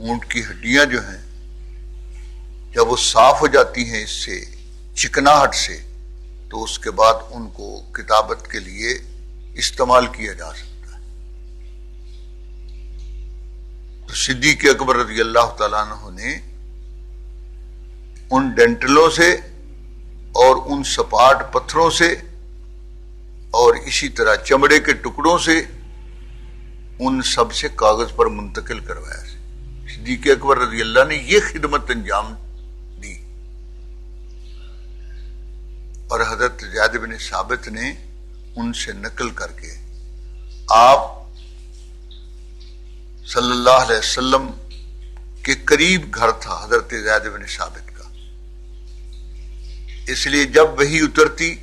اونٹ کی ہڈیاں جو ہیں جب وہ صاف ہو جاتی ہیں اس سے چکناہٹ سے، تو اس کے بعد ان کو کتابت کے لیے استعمال کیا جا سکتا ہے۔ تو صدیق اکبر رضی اللہ تعالیٰ عنہ نے ان ڈینٹلوں سے اور ان سپاٹ پتھروں سے اور اسی طرح چمڑے کے ٹکڑوں سے ان سب سے کاغذ پر منتقل کروایا۔ صدیق اکبر رضی اللہ نے یہ خدمت انجام دی، اور حضرت زید بن ثابت نے ان سے نقل کر کے، آپ صلی اللہ علیہ وسلم کے قریب گھر تھا حضرت زید بن ثابت کا، اس لیے جب وحی اترتی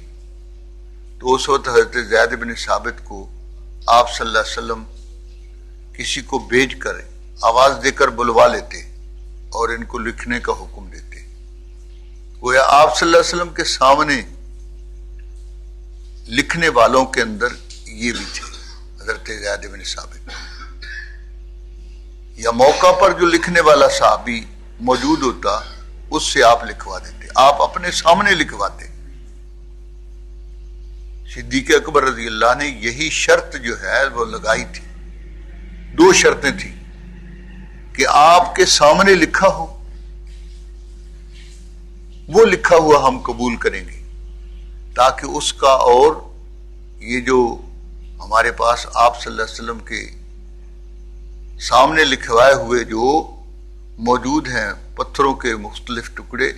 تو اس وقت حضرت زید بن ثابت کو آپ صلی اللہ علیہ وسلم کسی کو بھیج کر آواز دے کر بلوا لیتے اور ان کو لکھنے کا حکم دیتے۔ گویا آپ صلی اللہ علیہ وسلم کے سامنے لکھنے والوں کے اندر یہ بھی تھے حضرت زید بن ثابت، یا موقع پر جو لکھنے والا صحابی موجود ہوتا اس سے آپ لکھوا دیتے، آپ اپنے سامنے لکھواتے۔ صدیق اکبر رضی اللہ نے یہی شرط جو ہے وہ لگائی تھی، دو شرطیں تھیں کہ آپ کے سامنے لکھا ہو، وہ لکھا ہوا ہم قبول کریں گے، تاکہ اس کا اور یہ جو ہمارے پاس آپ صلی اللہ علیہ وسلم کے سامنے لکھوائے ہوئے جو موجود ہیں پتھروں کے مختلف ٹکڑے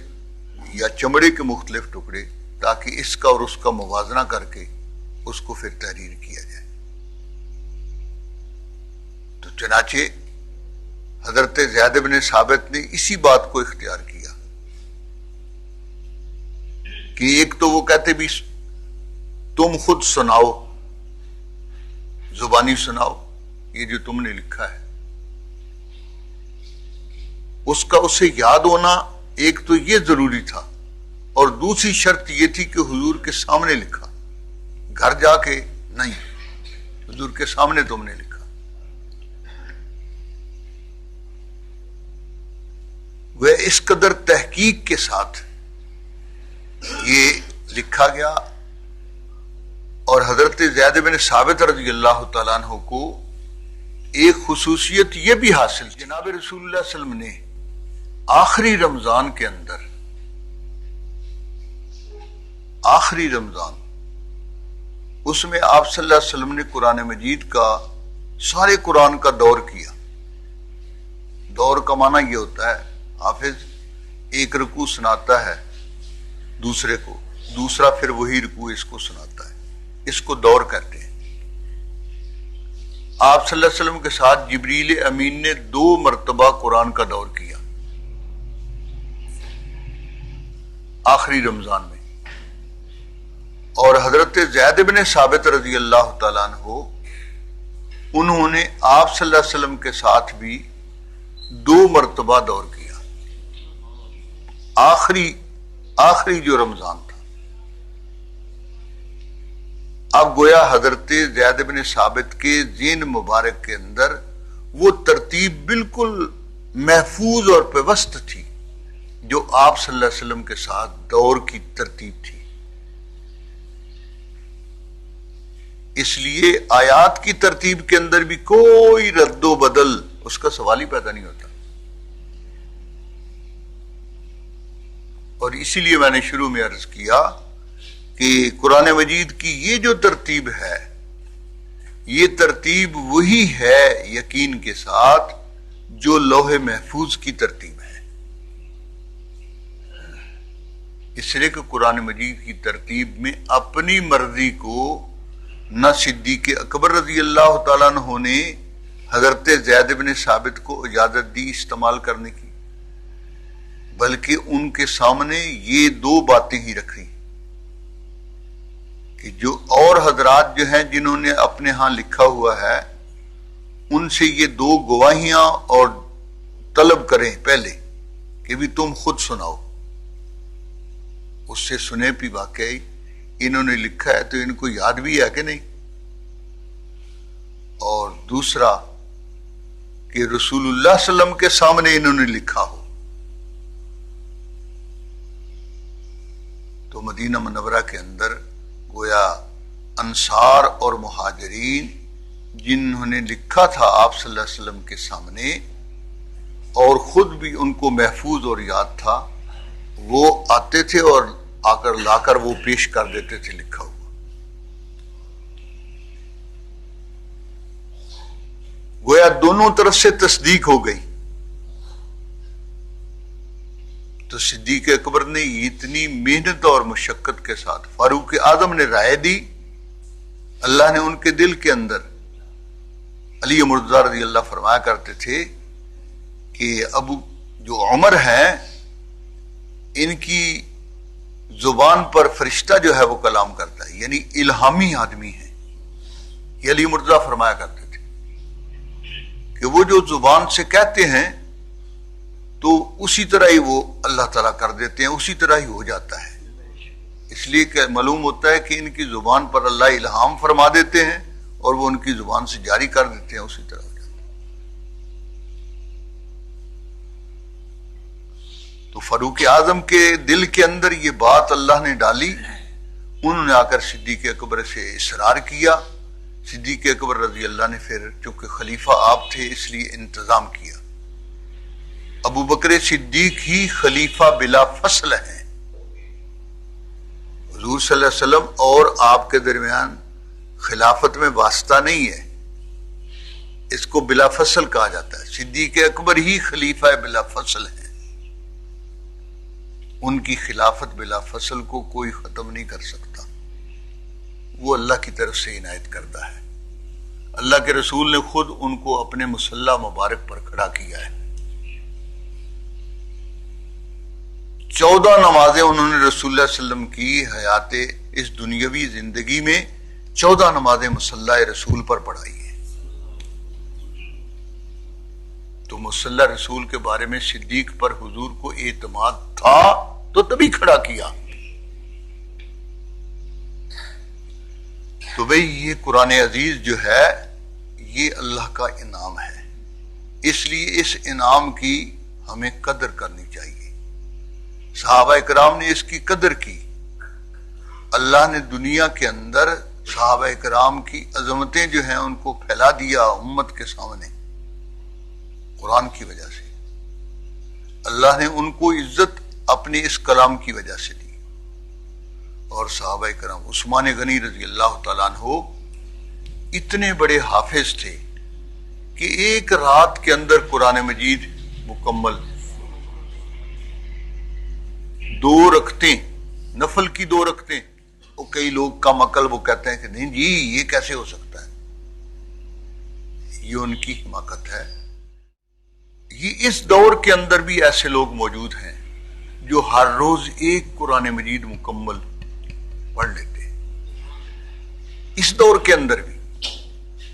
یا چمڑے کے مختلف ٹکڑے، تاکہ اس کا اور اس کا موازنہ کر کے اس کو پھر تحریر کیا جائے۔ تو چنانچہ حضرت زید بن ثابت نے اسی بات کو اختیار کیا کہ ایک تو وہ کہتے بھی تم خود سناؤ، زبانی سناؤ یہ جو تم نے لکھا ہے، اس کا اسے یاد ہونا ایک تو یہ ضروری تھا، اور دوسری شرط یہ تھی کہ حضور کے سامنے لکھا، گھر جا کے نہیں، حضور کے سامنے تم نے لکھا۔ وہ اس قدر تحقیق کے ساتھ یہ لکھا گیا، اور حضرت زید بن ثابت رضی اللہ تعالیٰ عنہ کو ایک خصوصیت یہ بھی حاصل، جناب رسول اللہ صلی اللہ علیہ وسلم نے آخری رمضان کے اندر، آخری رمضان، اس میں آپ صلی اللہ علیہ وسلم نے قرآن مجید کا سارے قرآن کا دور کیا۔ دور کا معنی یہ ہوتا ہے حافظ ایک رکوع سناتا ہے دوسرے کو، دوسرا پھر وہی رکوع اس کو سناتا ہے، اس کو دور کہتے ہیں۔ آپ صلی اللہ علیہ وسلم کے ساتھ جبریل امین نے 2 مرتبہ قرآن کا دور کیا آخری رمضان میں، اور حضرت زید بن ثابت رضی اللہ تعالیٰ عنہ انہوں نے آپ صلی اللہ علیہ وسلم کے ساتھ بھی 2 مرتبہ دور کیا آخری جو رمضان تھا۔ اب گویا حضرت زید بن ثابت کے ذہن مبارک کے اندر وہ ترتیب بالکل محفوظ اور پیوست تھی جو آپ صلی اللہ علیہ وسلم کے ساتھ دور کی ترتیب تھی، اس لیے آیات کی ترتیب کے اندر بھی کوئی رد و بدل اس کا سوال ہی پیدا نہیں ہوتا۔ اور اسی لیے میں نے شروع میں عرض کیا کہ قرآن مجید کی یہ جو ترتیب ہے، یہ ترتیب وہی ہے یقین کے ساتھ جو لوح محفوظ کی ترتیب ہے۔ اس لیے کہ قرآن مجید کی ترتیب میں اپنی مرضی کو نہ صدیق اکبر رضی اللہ تعالیٰ عنہ نے حضرت زید بن ثابت کو اجازت دی استعمال کرنے کی، بلکہ ان کے سامنے یہ 2 باتیں ہی رکھی کہ جو اور حضرات جو ہیں جنہوں نے اپنے ہاں لکھا ہوا ہے ان سے یہ 2 گواہیاں اور طلب کریں پہلے کہ بھی تم خود سناؤ، اس سے سنے بھی واقعی انہوں نے لکھا ہے تو ان کو یاد بھی ہے کہ نہیں، اور دوسرا کہ رسول اللہ صلی اللہ علیہ وسلم کے سامنے انہوں نے لکھا ہو. تو مدینہ منورہ کے اندر گویا انصار اور مہاجرین جنہوں نے لکھا تھا آپ صلی اللہ علیہ وسلم کے سامنے اور خود بھی ان کو محفوظ اور یاد تھا، وہ آتے تھے اور لا کر وہ پیش کر دیتے تھے لکھا ہوا. گویا دونوں طرف سے تصدیق ہو گئی. تو صدیق اکبر نے اتنی محنت اور مشقت کے ساتھ، فاروق اعظم نے رائے دی، اللہ نے ان کے دل کے اندر، علی مرتضی رضی اللہ فرمایا کرتے تھے کہ ابو جو عمر ہیں ان کی زبان پر فرشتہ جو ہے وہ کلام کرتا ہے، یعنی الہامی آدمی ہے. یہ علی مرتضی فرمایا کرتے تھے کہ وہ جو زبان سے کہتے ہیں تو اسی طرح ہی وہ اللہ تعالیٰ کر دیتے ہیں، اسی طرح ہی ہو جاتا ہے. اس لیے کہ معلوم ہوتا ہے کہ ان کی زبان پر اللہ الہام فرما دیتے ہیں اور وہ ان کی زبان سے جاری کر دیتے ہیں، اسی طرح ہو جاتا ہے. تو فاروق اعظم کے دل کے اندر یہ بات اللہ نے ڈالی. انہوں نے آ کر صدیق اکبر سے اصرار کیا. صدیق اکبر رضی اللہ نے پھر چونکہ خلیفہ آپ تھے اس لیے انتظام کیا. ابو بکر صدیق ہی خلیفہ بلا فصل ہیں. حضور صلی اللہ علیہ وسلم اور آپ کے درمیان خلافت میں واسطہ نہیں ہے، اس کو بلا فصل کہا جاتا ہے. صدیق اکبر ہی خلیفہ بلا فصل ہیں. ان کی خلافت بلا فصل کو کوئی ختم نہیں کر سکتا، وہ اللہ کی طرف سے عنایت کردہ ہے. اللہ کے رسول نے خود ان کو اپنے مصلی مبارک پر کھڑا کیا ہے. 14 نمازیں انہوں نے رسول اللہ صلی اللہ علیہ وسلم کی حیات اس دنیاوی زندگی میں 14 نمازیں مصلی رسول پر پڑھائی ہیں. تو مصلی رسول کے بارے میں صدیق پر حضور کو اعتماد تھا تو تبھی کھڑا کیا. تو بھئی یہ قرآن عزیز جو ہے یہ اللہ کا انعام ہے، اس لیے اس انعام کی ہمیں قدر کرنی چاہیے. صحابہ کرام نے اس کی قدر کی. اللہ نے دنیا کے اندر صحابہ کرام کی عظمتیں جو ہیں ان کو پھیلا دیا امت کے سامنے قرآن کی وجہ سے. اللہ نے ان کو عزت اپنے اس کلام کی وجہ سے دی. اور صحابہ کرام، عثمان غنی رضی اللہ تعالیٰ عنہ اتنے بڑے حافظ تھے کہ ایک رات کے اندر قرآن مجید مکمل 2 رکعتیں، نفل کی 2 رکعتیں. اور کئی لوگ کم عقل وہ کہتے ہیں کہ نہیں جی یہ کیسے ہو سکتا ہے. یہ ان کی حماقت ہے. یہ اس دور کے اندر بھی ایسے لوگ موجود ہیں جو ہر روز ایک قرآن مجید مکمل پڑھ لیتے ہیں، اس دور کے اندر بھی.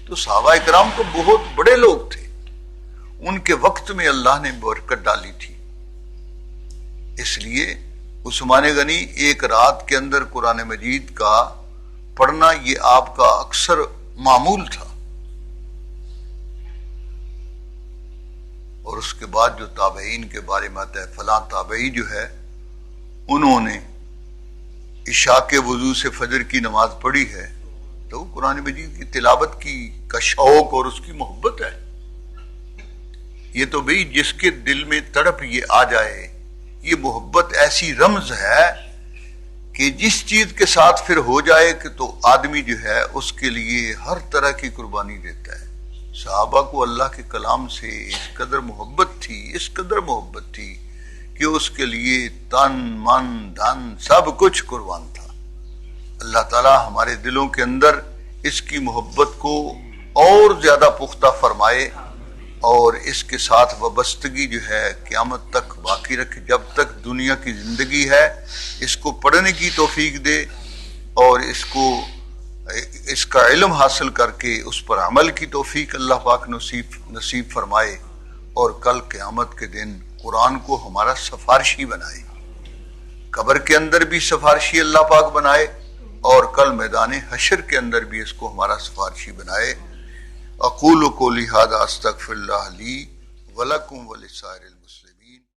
تو صحابہ کرام تو بہت بڑے لوگ تھے، ان کے وقت میں اللہ نے برکت ڈالی تھی. اس لیے عثمان غنی ایک رات کے اندر قرآن مجید کا پڑھنا یہ آپ کا اکثر معمول تھا. اور اس کے بعد جو تابعین کے بارے میں آتا ہے، فلاں تابعی جو ہے انہوں نے عشاء کے وضو سے فجر کی نماز پڑھی ہے تو قرآن مجید کی تلاوت کا شوق اور اس کی محبت ہے. یہ تو بھئی جس کے دل میں تڑپ یہ آ جائے، یہ محبت ایسی رمز ہے کہ جس چیز کے ساتھ پھر ہو جائے کہ تو آدمی جو ہے اس کے لیے ہر طرح کی قربانی دیتا ہے. صحابہ کو اللہ کے کلام سے اس قدر محبت تھی کہ اس کے لیے تن من دھن سب کچھ قربان تھا. اللہ تعالی ہمارے دلوں کے اندر اس کی محبت کو اور زیادہ پختہ فرمائے اور اس کے ساتھ وابستگی جو ہے قیامت تک باقی رکھے. جب تک دنیا کی زندگی ہے اس کو پڑھنے کی توفیق دے اور اس کا علم حاصل کر کے اس پر عمل کی توفیق اللہ پاک نصیب فرمائے اور کل قیامت کے دن قرآن کو ہمارا سفارشی بنائے. قبر کے اندر بھی سفارشی اللہ پاک بنائے اور کل میدان حشر کے اندر بھی اس کو ہمارا سفارشی بنائے. اقول قولی ھذا استغفر اللہ لی ولکم ولسائر المسلمین.